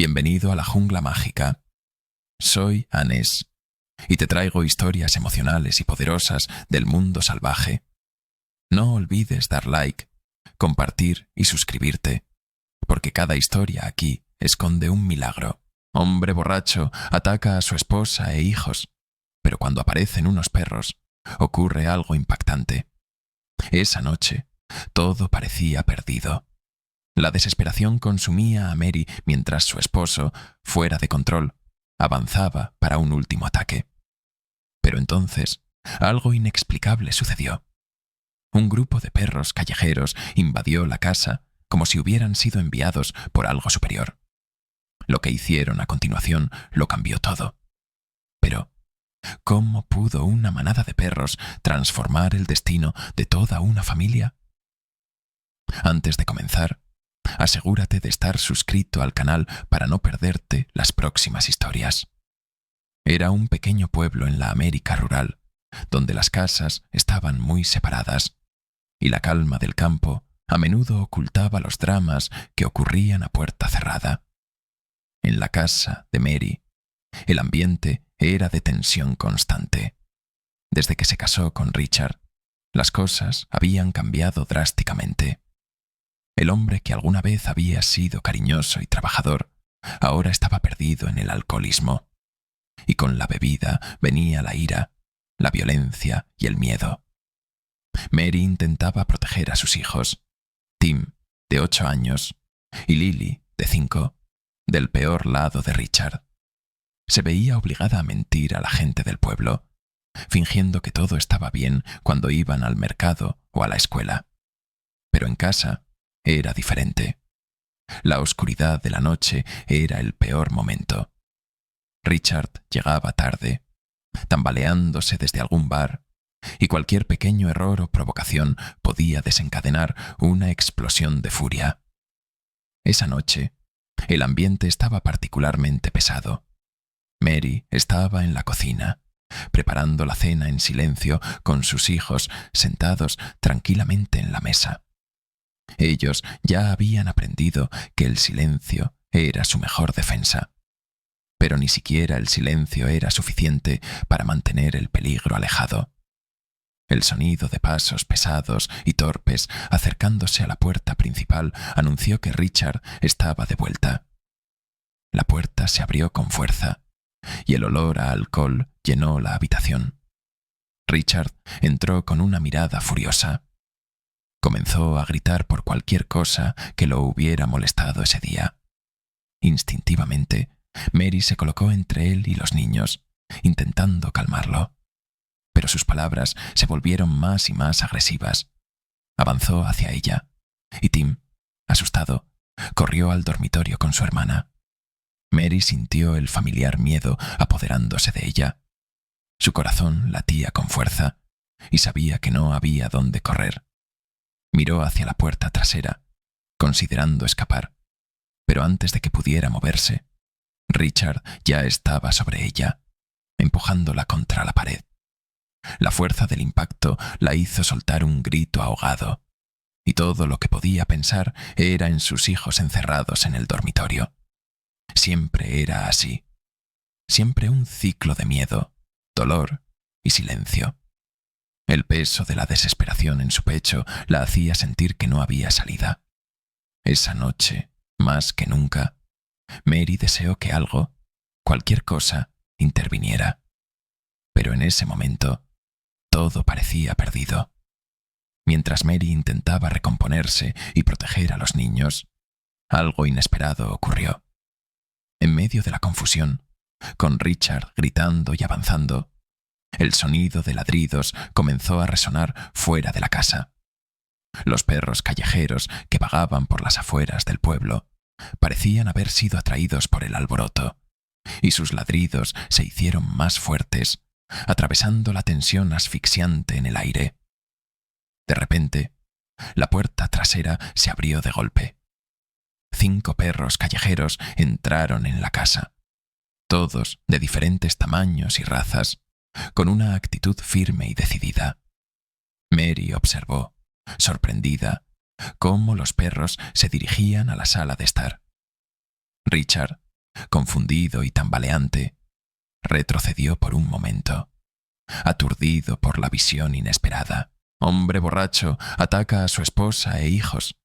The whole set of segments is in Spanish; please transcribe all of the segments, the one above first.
Bienvenido a la jungla mágica. Soy Anés y te traigo historias emocionales y poderosas del mundo salvaje. No olvides dar like, compartir y suscribirte, porque cada historia aquí esconde un milagro. Hombre borracho ataca a su esposa e hijos, pero cuando aparecen unos perros, ocurre algo impactante. Esa noche, todo parecía perdido. La desesperación consumía a Mary mientras su esposo, fuera de control, avanzaba para un último ataque. Pero entonces, algo inexplicable sucedió. Un grupo de perros callejeros invadió la casa como si hubieran sido enviados por algo superior. Lo que hicieron a continuación lo cambió todo. Pero, ¿cómo pudo una manada de perros transformar el destino de toda una familia? Antes de comenzar, asegúrate de estar suscrito al canal para no perderte las próximas historias. Era un pequeño pueblo en la América rural, donde las casas estaban muy separadas, y la calma del campo a menudo ocultaba los dramas que ocurrían a puerta cerrada. En la casa de Mary, el ambiente era de tensión constante. Desde que se casó con Richard, las cosas habían cambiado drásticamente. El hombre que alguna vez había sido cariñoso y trabajador, ahora estaba perdido en el alcoholismo. Y con la bebida venía la ira, la violencia y el miedo. Mary intentaba proteger a sus hijos, Tim, de 8 años, y Lily, de 5, del peor lado de Richard. Se veía obligada a mentir a la gente del pueblo, fingiendo que todo estaba bien cuando iban al mercado o a la escuela. Pero en casa era diferente. La oscuridad de la noche era el peor momento. Richard llegaba tarde, tambaleándose desde algún bar, y cualquier pequeño error o provocación podía desencadenar una explosión de furia. Esa noche, el ambiente estaba particularmente pesado. Mary estaba en la cocina, preparando la cena en silencio con sus hijos sentados tranquilamente en la mesa. Ellos ya habían aprendido que el silencio era su mejor defensa. Pero ni siquiera el silencio era suficiente para mantener el peligro alejado. El sonido de pasos pesados y torpes acercándose a la puerta principal anunció que Richard estaba de vuelta. La puerta se abrió con fuerza, y el olor a alcohol llenó la habitación. Richard entró con una mirada furiosa. Comenzó a gritar por cualquier cosa que lo hubiera molestado ese día. Instintivamente, Mary se colocó entre él y los niños, intentando calmarlo. Pero sus palabras se volvieron más y más agresivas. Avanzó hacia ella, y Tim, asustado, corrió al dormitorio con su hermana. Mary sintió el familiar miedo apoderándose de ella. Su corazón latía con fuerza, y sabía que no había dónde correr. Miró hacia la puerta trasera, considerando escapar, pero antes de que pudiera moverse, Richard ya estaba sobre ella, empujándola contra la pared. La fuerza del impacto la hizo soltar un grito ahogado, y todo lo que podía pensar era en sus hijos encerrados en el dormitorio. Siempre era así. Siempre un ciclo de miedo, dolor y silencio. El peso de la desesperación en su pecho la hacía sentir que no había salida. Esa noche, más que nunca, Mary deseó que algo, cualquier cosa, interviniera. Pero en ese momento, todo parecía perdido. Mientras Mary intentaba recomponerse y proteger a los niños, algo inesperado ocurrió. En medio de la confusión, con Richard gritando y avanzando, el sonido de ladridos comenzó a resonar fuera de la casa. Los perros callejeros que vagaban por las afueras del pueblo parecían haber sido atraídos por el alboroto, y sus ladridos se hicieron más fuertes, atravesando la tensión asfixiante en el aire. De repente, la puerta trasera se abrió de golpe. 5 perros callejeros entraron en la casa, todos de diferentes tamaños y razas, con una actitud firme y decidida. Mary observó, sorprendida, cómo los perros se dirigían a la sala de estar. Richard, confundido y tambaleante, retrocedió por un momento, aturdido por la visión inesperada. Hombre borracho ataca a su esposa e hijos,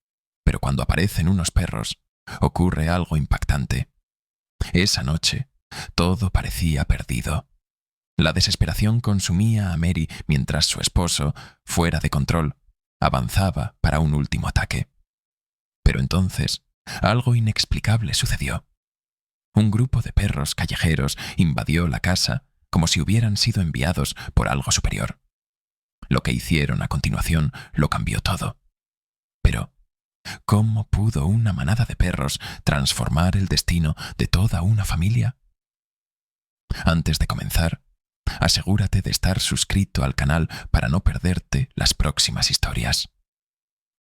pero cuando aparecen unos perros, ocurre algo impactante. Esa noche, todo parecía perdido. La desesperación consumía a Mary mientras su esposo, fuera de control, avanzaba para un último ataque. Pero entonces, algo inexplicable sucedió. Un grupo de perros callejeros invadió la casa como si hubieran sido enviados por algo superior. Lo que hicieron a continuación lo cambió todo. Pero, ¿cómo pudo una manada de perros transformar el destino de toda una familia? Antes de comenzar, asegúrate de estar suscrito al canal para no perderte las próximas historias.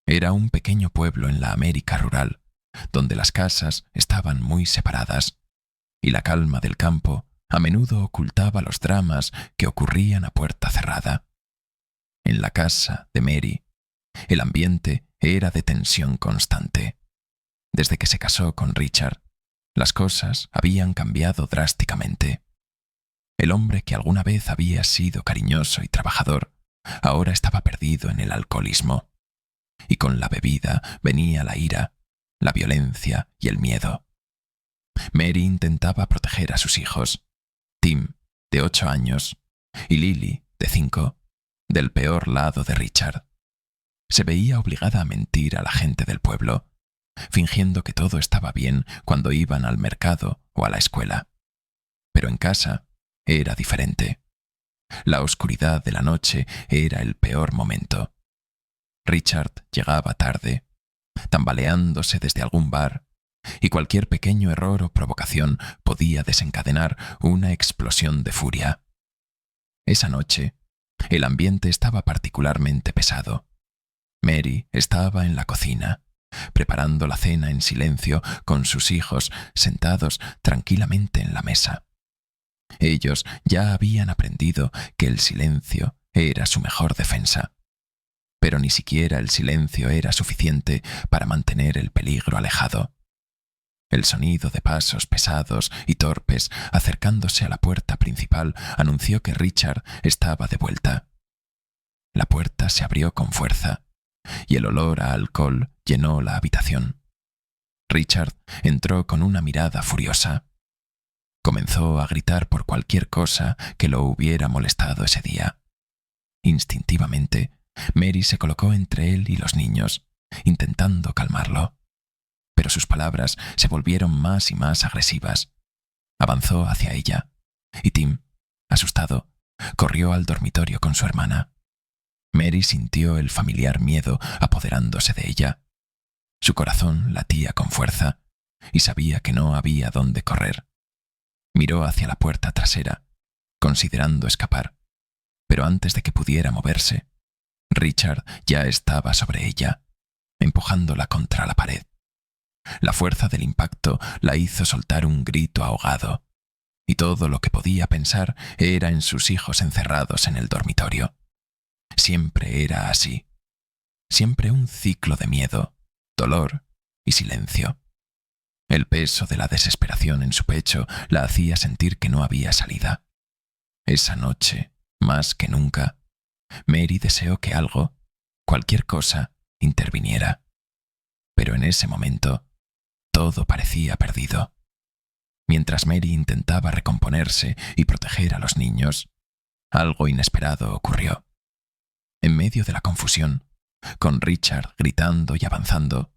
Era un pequeño pueblo en la América rural, donde las casas estaban muy separadas, y la calma del campo a menudo ocultaba los dramas que ocurrían a puerta cerrada. En la casa de Mary, el ambiente era de tensión constante. Desde que se casó con Richard, las cosas habían cambiado drásticamente. El hombre que alguna vez había sido cariñoso y trabajador, ahora estaba perdido en el alcoholismo. Y con la bebida venía la ira, la violencia y el miedo. Mary intentaba proteger a sus hijos, Tim, de 8 años, y Lily, de 5, del peor lado de Richard. Se veía obligada a mentir a la gente del pueblo, fingiendo que todo estaba bien cuando iban al mercado o a la escuela. Pero en casa era diferente. La oscuridad de la noche era el peor momento. Richard llegaba tarde, tambaleándose desde algún bar, y cualquier pequeño error o provocación podía desencadenar una explosión de furia. Esa noche, el ambiente estaba particularmente pesado. Mary estaba en la cocina, preparando la cena en silencio con sus hijos sentados tranquilamente en la mesa. Ellos ya habían aprendido que el silencio era su mejor defensa. Pero ni siquiera el silencio era suficiente para mantener el peligro alejado. El sonido de pasos pesados y torpes acercándose a la puerta principal anunció que Richard estaba de vuelta. La puerta se abrió con fuerza, y el olor a alcohol llenó la habitación. Richard entró con una mirada furiosa. Comenzó a gritar por cualquier cosa que lo hubiera molestado ese día. Instintivamente, Mary se colocó entre él y los niños, intentando calmarlo. Pero sus palabras se volvieron más y más agresivas. Avanzó hacia ella, y Tim, asustado, corrió al dormitorio con su hermana. Mary sintió el familiar miedo apoderándose de ella. Su corazón latía con fuerza, y sabía que no había dónde correr. Miró hacia la puerta trasera, considerando escapar, pero antes de que pudiera moverse, Richard ya estaba sobre ella, empujándola contra la pared. La fuerza del impacto la hizo soltar un grito ahogado, y todo lo que podía pensar era en sus hijos encerrados en el dormitorio. Siempre era así. Siempre un ciclo de miedo, dolor y silencio. El peso de la desesperación en su pecho la hacía sentir que no había salida. Esa noche, más que nunca, Mary deseó que algo, cualquier cosa, interviniera. Pero en ese momento, todo parecía perdido. Mientras Mary intentaba recomponerse y proteger a los niños, algo inesperado ocurrió. En medio de la confusión, con Richard gritando y avanzando,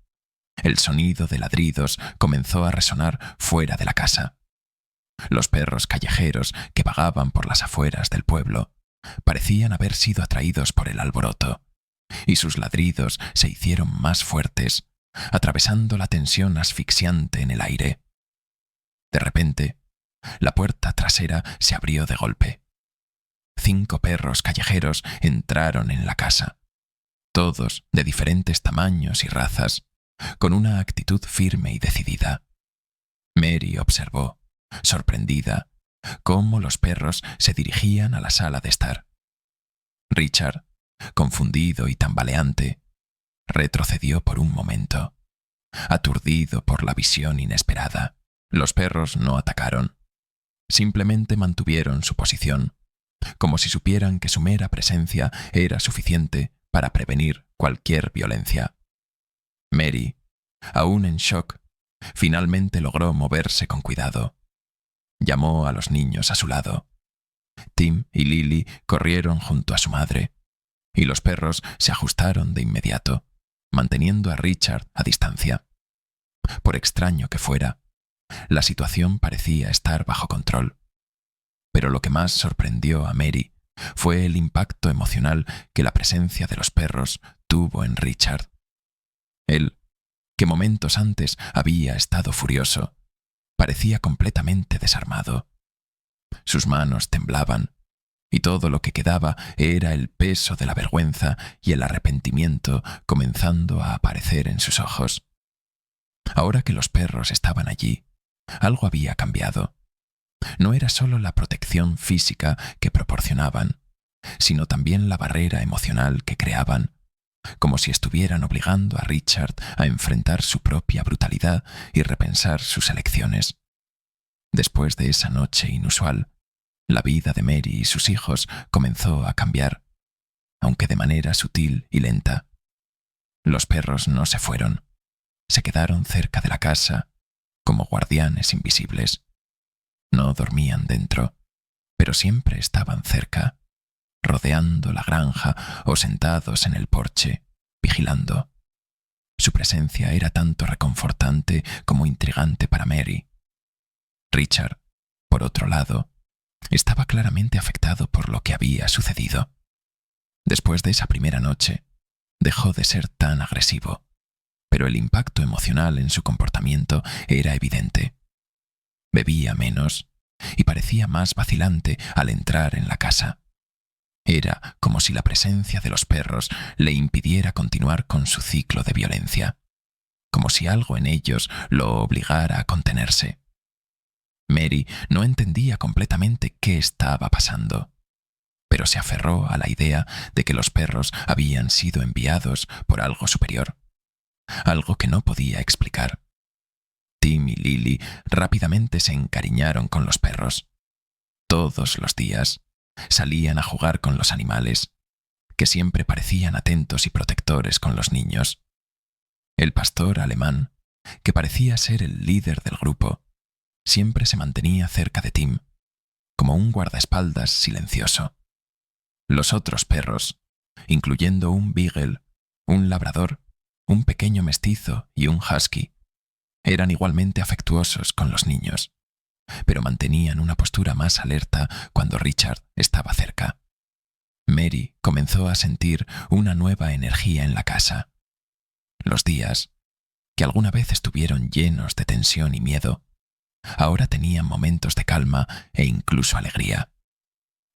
el sonido de ladridos comenzó a resonar fuera de la casa. Los perros callejeros que vagaban por las afueras del pueblo parecían haber sido atraídos por el alboroto, y sus ladridos se hicieron más fuertes, atravesando la tensión asfixiante en el aire. De repente, la puerta trasera se abrió de golpe. 5 perros callejeros entraron en la casa, todos de diferentes tamaños y razas, con una actitud firme y decidida. Mary observó, sorprendida, cómo los perros se dirigían a la sala de estar. Richard, confundido y tambaleante, retrocedió por un momento, aturdido por la visión inesperada. Los perros no atacaron. Simplemente mantuvieron su posición, como si supieran que su mera presencia era suficiente para prevenir cualquier violencia. Mary, aún en shock, finalmente logró moverse con cuidado. Llamó a los niños a su lado. Tim y Lily corrieron junto a su madre, y los perros se ajustaron de inmediato, manteniendo a Richard a distancia. Por extraño que fuera, la situación parecía estar bajo control. Pero lo que más sorprendió a Mary fue el impacto emocional que la presencia de los perros tuvo en Richard. Él, que momentos antes había estado furioso, parecía completamente desarmado. Sus manos temblaban, y todo lo que quedaba era el peso de la vergüenza y el arrepentimiento comenzando a aparecer en sus ojos. Ahora que los perros estaban allí, algo había cambiado. No era solo la protección física que proporcionaban, sino también la barrera emocional que creaban, como si estuvieran obligando a Richard a enfrentar su propia brutalidad y repensar sus elecciones. Después de esa noche inusual, la vida de Mary y sus hijos comenzó a cambiar, aunque de manera sutil y lenta. Los perros no se fueron. Se quedaron cerca de la casa, como guardianes invisibles. No dormían dentro, pero siempre estaban cerca, rodeando la granja o sentados en el porche, vigilando. Su presencia era tanto reconfortante como intrigante para Mary. Richard, por otro lado, estaba claramente afectado por lo que había sucedido. Después de esa primera noche, dejó de ser tan agresivo, pero el impacto emocional en su comportamiento era evidente. Bebía menos y parecía más vacilante al entrar en la casa. Era como si la presencia de los perros le impidiera continuar con su ciclo de violencia, como si algo en ellos lo obligara a contenerse. Mary no entendía completamente qué estaba pasando, pero se aferró a la idea de que los perros habían sido enviados por algo superior, algo que no podía explicar. Tim y Lily rápidamente se encariñaron con los perros. Todos los días salían a jugar con los animales, que siempre parecían atentos y protectores con los niños. El pastor alemán, que parecía ser el líder del grupo, siempre se mantenía cerca de Tim, como un guardaespaldas silencioso. Los otros perros, incluyendo un beagle, un labrador, un pequeño mestizo y un husky, eran igualmente afectuosos con los niños, pero mantenían una postura más alerta cuando Richard estaba cerca. Mary comenzó a sentir una nueva energía en la casa. Los días, que alguna vez estuvieron llenos de tensión y miedo, ahora tenían momentos de calma e incluso alegría.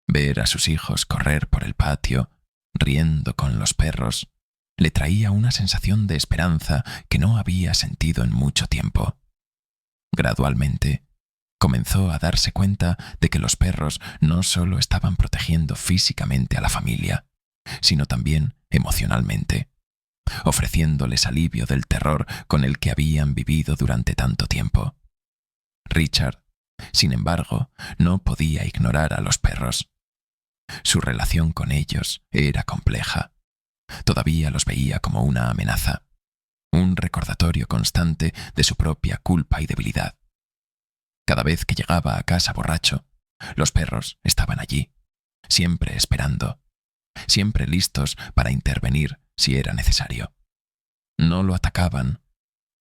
Ver a sus hijos correr por el patio, riendo con los perros, le traía una sensación de esperanza que no había sentido en mucho tiempo. Gradualmente, comenzó a darse cuenta de que los perros no solo estaban protegiendo físicamente a la familia, sino también emocionalmente, ofreciéndoles alivio del terror con el que habían vivido durante tanto tiempo. Richard, sin embargo, no podía ignorar a los perros. Su relación con ellos era compleja. Todavía los veía como una amenaza, un recordatorio constante de su propia culpa y debilidad. Cada vez que llegaba a casa borracho, los perros estaban allí, siempre esperando, siempre listos para intervenir si era necesario. No lo atacaban,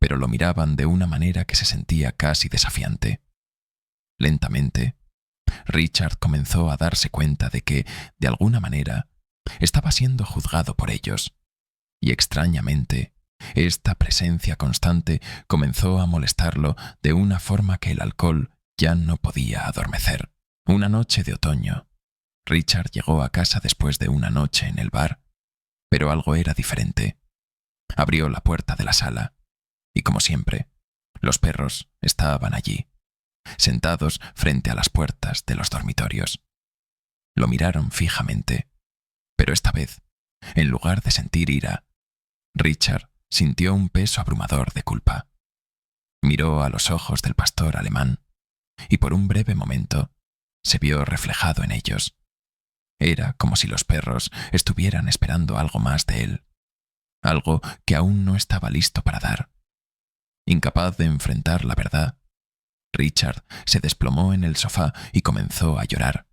pero lo miraban de una manera que se sentía casi desafiante. Lentamente, Richard comenzó a darse cuenta de que, de alguna manera, estaba siendo juzgado por ellos, y extrañamente, esta presencia constante comenzó a molestarlo de una forma que el alcohol ya no podía adormecer. Una noche de otoño, Richard llegó a casa después de una noche en el bar, pero algo era diferente. Abrió la puerta de la sala, y como siempre, los perros estaban allí, sentados frente a las puertas de los dormitorios. Lo miraron fijamente, pero esta vez, en lugar de sentir ira, Richard sintió un peso abrumador de culpa. Miró a los ojos del pastor alemán y por un breve momento se vio reflejado en ellos. Era como si los perros estuvieran esperando algo más de él, algo que aún no estaba listo para dar. Incapaz de enfrentar la verdad, Richard se desplomó en el sofá y comenzó a llorar.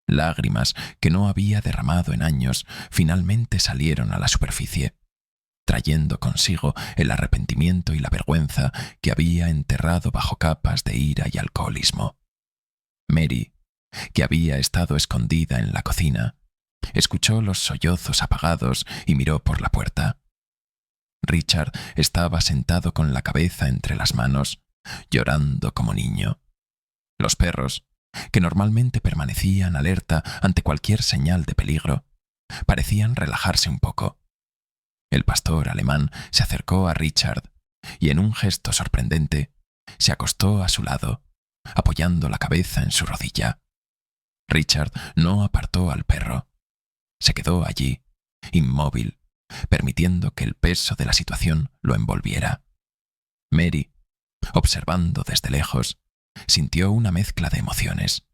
Lágrimas que no había derramado en años finalmente salieron a la superficie, trayendo consigo el arrepentimiento y la vergüenza que había enterrado bajo capas de ira y alcoholismo. Mary, que había estado escondida en la cocina, escuchó los sollozos apagados y miró por la puerta. Richard estaba sentado con la cabeza entre las manos, llorando como niño. Los perros, que normalmente permanecían alerta ante cualquier señal de peligro, parecían relajarse un poco. El pastor alemán se acercó a Richard y, en un gesto sorprendente, se acostó a su lado, apoyando la cabeza en su rodilla. Richard no apartó al perro. Se quedó allí, inmóvil, permitiendo que el peso de la situación lo envolviera. Mary, observando desde lejos, sintió una mezcla de emociones.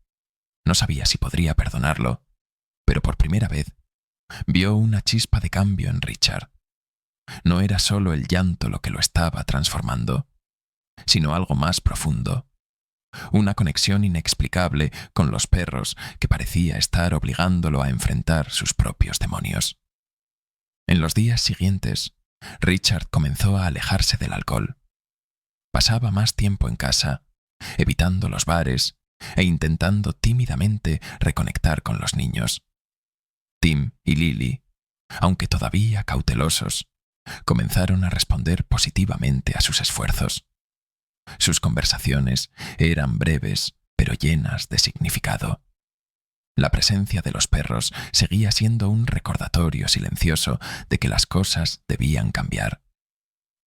No sabía si podría perdonarlo, pero por primera vez vio una chispa de cambio en Richard. No era solo el llanto lo que lo estaba transformando, sino algo más profundo. Una conexión inexplicable con los perros que parecía estar obligándolo a enfrentar sus propios demonios. En los días siguientes, Richard comenzó a alejarse del alcohol. Pasaba más tiempo en casa, evitando los bares e intentando tímidamente reconectar con los niños. Tim y Lily, aunque todavía cautelosos, comenzaron a responder positivamente a sus esfuerzos. Sus conversaciones eran breves, pero llenas de significado. La presencia de los perros seguía siendo un recordatorio silencioso de que las cosas debían cambiar.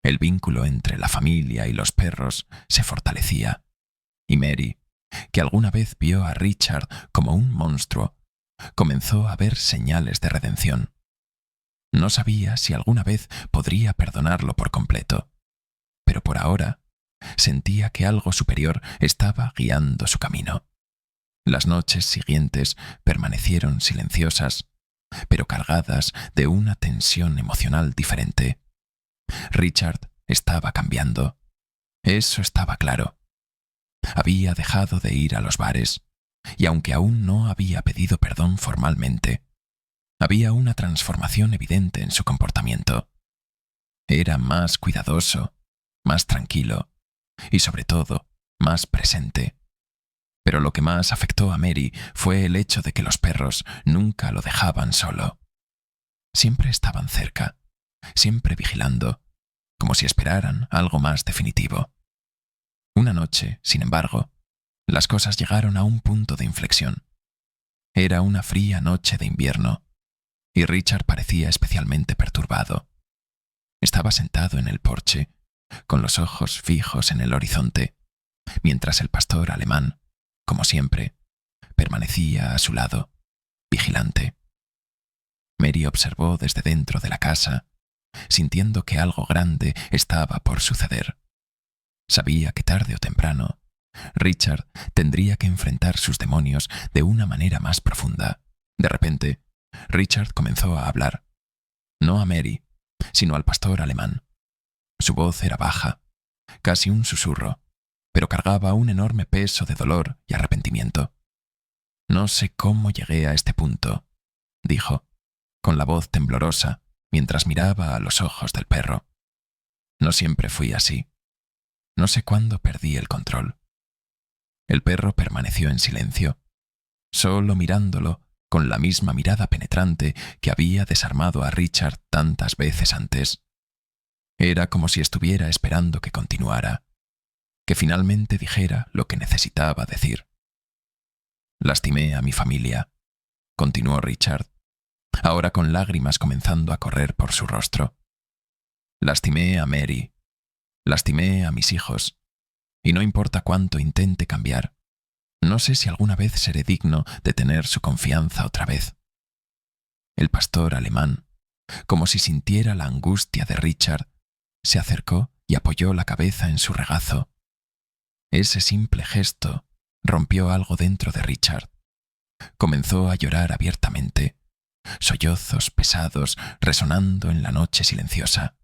El vínculo entre la familia y los perros se fortalecía, y Mary, que alguna vez vio a Richard como un monstruo, comenzó a ver señales de redención. No sabía si alguna vez podría perdonarlo por completo, pero por ahora sentía que algo superior estaba guiando su camino. Las noches siguientes permanecieron silenciosas, pero cargadas de una tensión emocional diferente. Richard estaba cambiando. Eso estaba claro. Había dejado de ir a los bares, y aunque aún no había pedido perdón formalmente, había una transformación evidente en su comportamiento. Era más cuidadoso, más tranquilo y, sobre todo, más presente. Pero lo que más afectó a Mary fue el hecho de que los perros nunca lo dejaban solo. Siempre estaban cerca, siempre vigilando, como si esperaran algo más definitivo. Una noche, sin embargo, las cosas llegaron a un punto de inflexión. Era una fría noche de invierno, y Richard parecía especialmente perturbado. Estaba sentado en el porche, con los ojos fijos en el horizonte, mientras el pastor alemán, como siempre, permanecía a su lado, vigilante. Mary observó desde dentro de la casa, sintiendo que algo grande estaba por suceder. Sabía que tarde o temprano, Richard tendría que enfrentar sus demonios de una manera más profunda. De repente, Richard comenzó a hablar, no a Mary, sino al pastor alemán. Su voz era baja, casi un susurro, pero cargaba un enorme peso de dolor y arrepentimiento. «No sé cómo llegué a este punto», dijo, con la voz temblorosa, mientras miraba a los ojos del perro. «No siempre fui así. No sé cuándo perdí el control». El perro permaneció en silencio, solo mirándolo con la misma mirada penetrante que había desarmado a Richard tantas veces antes. Era como si estuviera esperando que continuara, que finalmente dijera lo que necesitaba decir. «Lastimé a mi familia», continuó Richard, ahora con lágrimas comenzando a correr por su rostro. «Lastimé a Mary, lastimé a mis hijos, y no importa cuánto intente cambiar, no sé si alguna vez seré digno de tener su confianza otra vez». El pastor alemán, como si sintiera la angustia de Richard, se acercó y apoyó la cabeza en su regazo. Ese simple gesto rompió algo dentro de Richard. Comenzó a llorar abiertamente, sollozos pesados resonando en la noche silenciosa.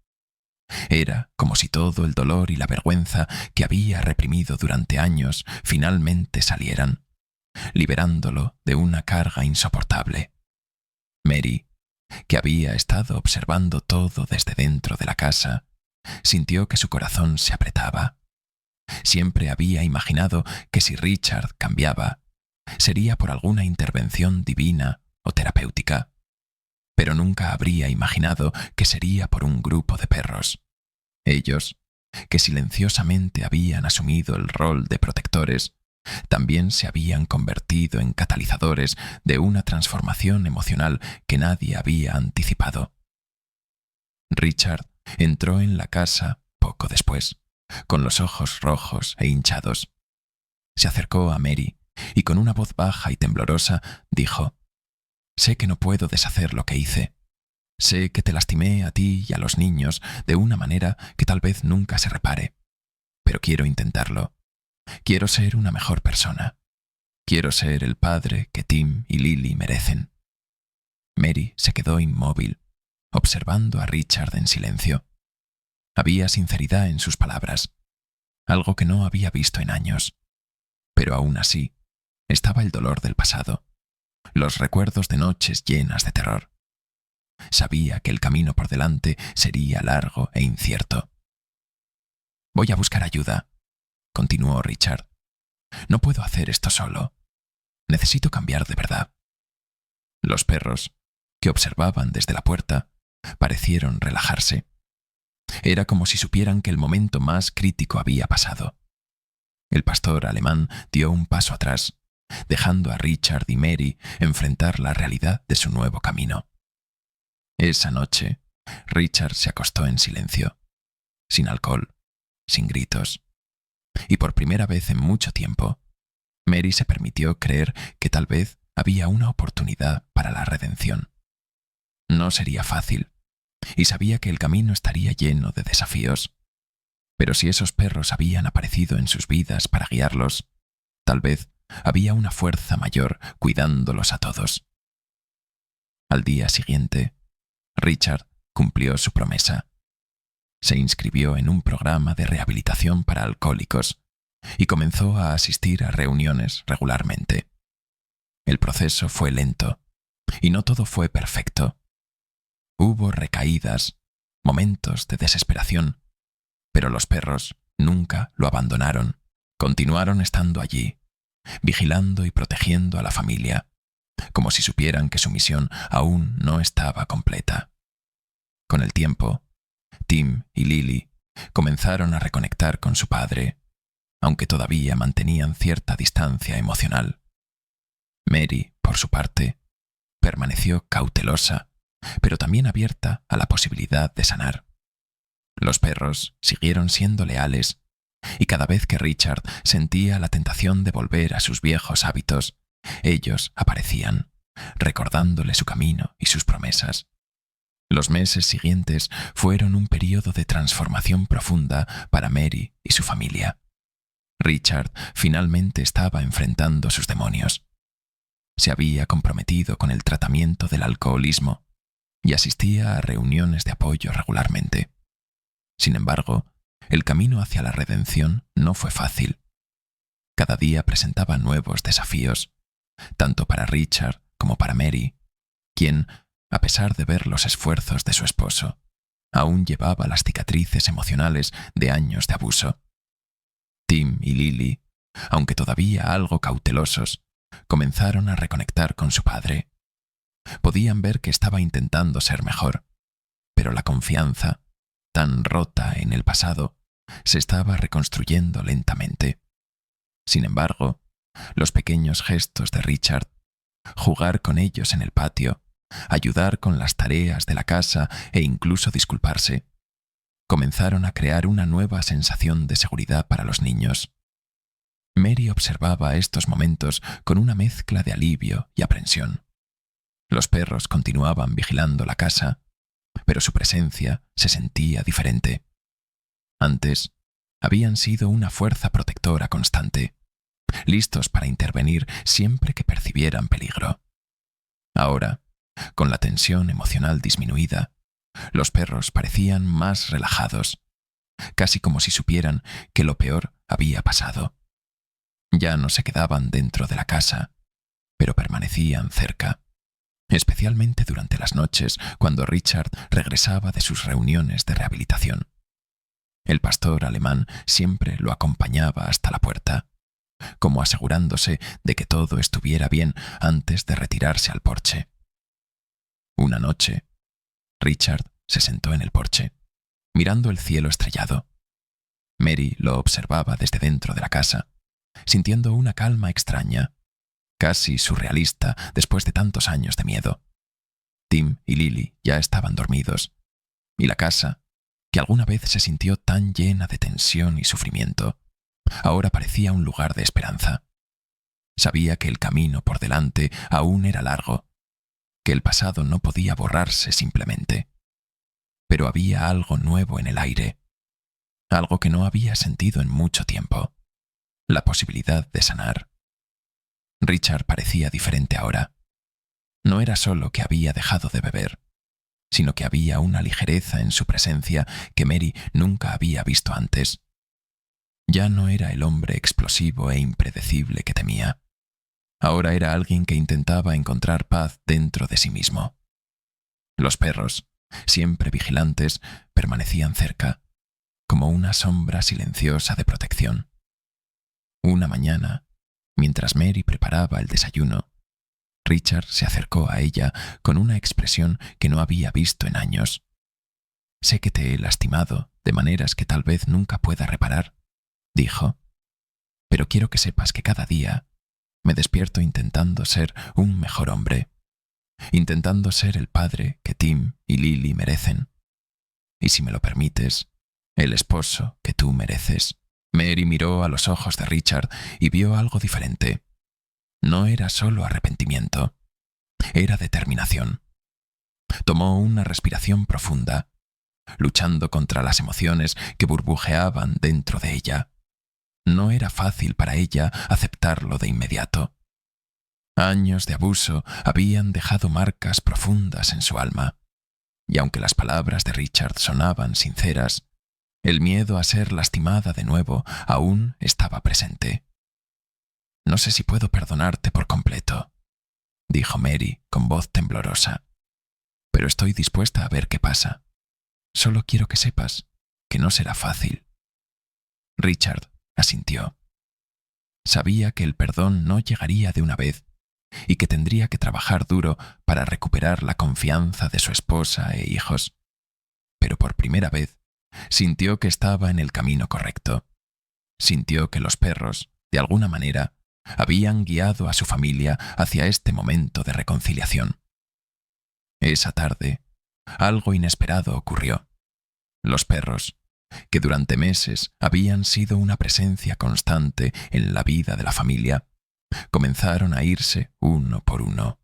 Era como si todo el dolor y la vergüenza que había reprimido durante años finalmente salieran, liberándolo de una carga insoportable. Mary, que había estado observando todo desde dentro de la casa, sintió que su corazón se apretaba. Siempre había imaginado que si Richard cambiaba, sería por alguna intervención divina o terapéutica, pero nunca habría imaginado que sería por un grupo de perros. Ellos, que silenciosamente habían asumido el rol de protectores, también se habían convertido en catalizadores de una transformación emocional que nadie había anticipado. Richard entró en la casa poco después, con los ojos rojos e hinchados. Se acercó a Mary y con una voz baja y temblorosa dijo: «Sé que no puedo deshacer lo que hice. Sé que te lastimé a ti y a los niños de una manera que tal vez nunca se repare. Pero quiero intentarlo. Quiero ser una mejor persona. Quiero ser el padre que Tim y Lily merecen». Mary se quedó inmóvil, observando a Richard en silencio. Había sinceridad en sus palabras, algo que no había visto en años. Pero aún así, estaba el dolor del pasado, los recuerdos de noches llenas de terror. Sabía que el camino por delante sería largo e incierto. «Voy a buscar ayuda», continuó Richard. «No puedo hacer esto solo. Necesito cambiar de verdad». Los perros, que observaban desde la puerta, parecieron relajarse. Era como si supieran que el momento más crítico había pasado. El pastor alemán dio un paso atrás, dejando a Richard y Mary enfrentar la realidad de su nuevo camino. Esa noche, Richard se acostó en silencio, sin alcohol, sin gritos. Y por primera vez en mucho tiempo, Mary se permitió creer que tal vez había una oportunidad para la redención. No sería fácil, y sabía que el camino estaría lleno de desafíos. Pero si esos perros habían aparecido en sus vidas para guiarlos, tal vez había una fuerza mayor cuidándolos a todos. Al día siguiente, Richard cumplió su promesa. Se inscribió en un programa de rehabilitación para alcohólicos y comenzó a asistir a reuniones regularmente. El proceso fue lento y no todo fue perfecto. Hubo recaídas, momentos de desesperación, pero los perros nunca lo abandonaron. Continuaron estando allí, vigilando y protegiendo a la familia, como si supieran que su misión aún no estaba completa. Con el tiempo, Tim y Lily comenzaron a reconectar con su padre, aunque todavía mantenían cierta distancia emocional. Mary, por su parte, permaneció cautelosa, pero también abierta a la posibilidad de sanar. Los perros siguieron siendo leales, y cada vez que Richard sentía la tentación de volver a sus viejos hábitos, ellos aparecían, recordándole su camino y sus promesas. Los meses siguientes fueron un período de transformación profunda para Mary y su familia. Richard finalmente estaba enfrentando sus demonios. Se había comprometido con el tratamiento del alcoholismo y asistía a reuniones de apoyo regularmente. Sin embargo, el camino hacia la redención no fue fácil. Cada día presentaba nuevos desafíos, tanto para Richard como para Mary, quien, a pesar de ver los esfuerzos de su esposo, aún llevaba las cicatrices emocionales de años de abuso. Tim y Lily, aunque todavía algo cautelosos, comenzaron a reconectar con su padre. Podían ver que estaba intentando ser mejor, pero la confianza, tan rota en el pasado, se estaba reconstruyendo lentamente. Sin embargo, los pequeños gestos de Richard, jugar con ellos en el patio, ayudar con las tareas de la casa e incluso disculparse, comenzaron a crear una nueva sensación de seguridad para los niños. Mary observaba estos momentos con una mezcla de alivio y aprensión. Los perros continuaban vigilando la casa, pero su presencia se sentía diferente. Antes, habían sido una fuerza protectora constante, listos para intervenir siempre que percibieran peligro. Ahora, con la tensión emocional disminuida, los perros parecían más relajados, casi como si supieran que lo peor había pasado. Ya no se quedaban dentro de la casa, pero permanecían cerca, especialmente durante las noches cuando Richard regresaba de sus reuniones de rehabilitación. El pastor alemán siempre lo acompañaba hasta la puerta, como asegurándose de que todo estuviera bien antes de retirarse al porche. Una noche, Richard se sentó en el porche, mirando el cielo estrellado. Mary lo observaba desde dentro de la casa, sintiendo una calma extraña, casi surrealista después de tantos años de miedo. Tim y Lily ya estaban dormidos, y la casa, que alguna vez se sintió tan llena de tensión y sufrimiento, ahora parecía un lugar de esperanza. Sabía que el camino por delante aún era largo, que el pasado no podía borrarse simplemente. Pero había algo nuevo en el aire, algo que no había sentido en mucho tiempo, la posibilidad de sanar. Richard parecía diferente ahora. No era solo que había dejado de beber, sino que había una ligereza en su presencia que Mary nunca había visto antes. Ya no era el hombre explosivo e impredecible que temía. Ahora era alguien que intentaba encontrar paz dentro de sí mismo. Los perros, siempre vigilantes, permanecían cerca, como una sombra silenciosa de protección. Una mañana, mientras Mary preparaba el desayuno, Richard se acercó a ella con una expresión que no había visto en años. «Sé que te he lastimado de maneras que tal vez nunca pueda reparar», dijo, «pero quiero que sepas que cada día me despierto intentando ser un mejor hombre, intentando ser el padre que Tim y Lily merecen. Y si me lo permites, el esposo que tú mereces». Mary miró a los ojos de Richard y vio algo diferente. No era solo arrepentimiento, era determinación. Tomó una respiración profunda, luchando contra las emociones que burbujeaban dentro de ella. No era fácil para ella aceptarlo de inmediato. Años de abuso habían dejado marcas profundas en su alma, y aunque las palabras de Richard sonaban sinceras, el miedo a ser lastimada de nuevo aún estaba presente. «No sé si puedo perdonarte por completo», dijo Mary con voz temblorosa, «pero estoy dispuesta a ver qué pasa. Solo quiero que sepas que no será fácil». Richard asintió. Sabía que el perdón no llegaría de una vez y que tendría que trabajar duro para recuperar la confianza de su esposa e hijos. Pero por primera vez sintió que estaba en el camino correcto. Sintió que los perros, de alguna manera, habían guiado a su familia hacia este momento de reconciliación. Esa tarde, algo inesperado ocurrió. Los perros, que durante meses habían sido una presencia constante en la vida de la familia, comenzaron a irse uno por uno.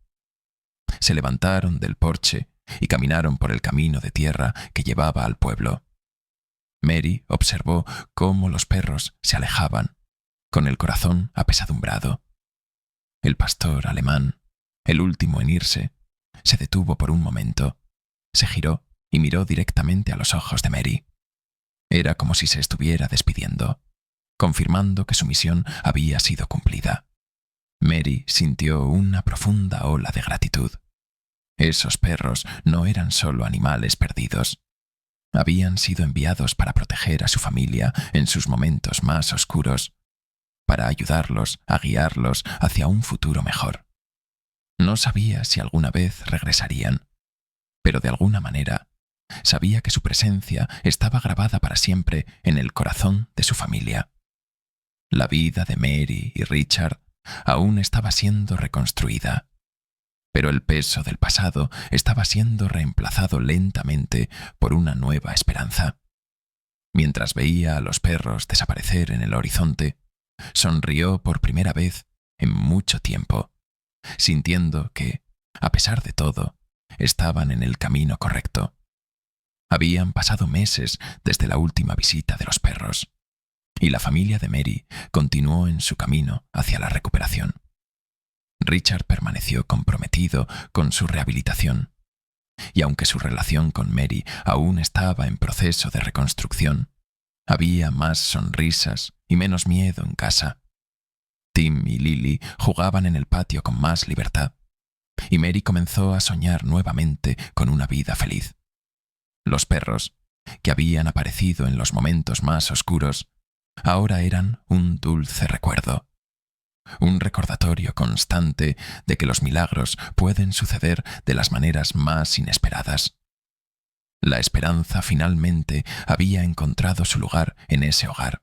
Se levantaron del porche y caminaron por el camino de tierra que llevaba al pueblo. Mary observó cómo los perros se alejaban, con el corazón apesadumbrado. El pastor alemán, el último en irse, se detuvo por un momento, se giró y miró directamente a los ojos de Mary. Era como si se estuviera despidiendo, confirmando que su misión había sido cumplida. Mary sintió una profunda ola de gratitud. Esos perros no eran solo animales perdidos. Habían sido enviados para proteger a su familia en sus momentos más oscuros, para ayudarlos a guiarlos hacia un futuro mejor. No sabía si alguna vez regresarían, pero de alguna manera sabía que su presencia estaba grabada para siempre en el corazón de su familia. La vida de Mary y Richard aún estaba siendo reconstruida, pero el peso del pasado estaba siendo reemplazado lentamente por una nueva esperanza. Mientras veía a los perros desaparecer en el horizonte, sonrió por primera vez en mucho tiempo, sintiendo que, a pesar de todo, estaban en el camino correcto. Habían pasado meses desde la última visita de los perros, y la familia de Mary continuó en su camino hacia la recuperación. Richard permaneció comprometido con su rehabilitación, y aunque su relación con Mary aún estaba en proceso de reconstrucción, había más sonrisas y menos miedo en casa. Tim y Lily jugaban en el patio con más libertad, y Mary comenzó a soñar nuevamente con una vida feliz. Los perros, que habían aparecido en los momentos más oscuros, ahora eran un dulce recuerdo, un recordatorio constante de que los milagros pueden suceder de las maneras más inesperadas. La esperanza finalmente había encontrado su lugar en ese hogar,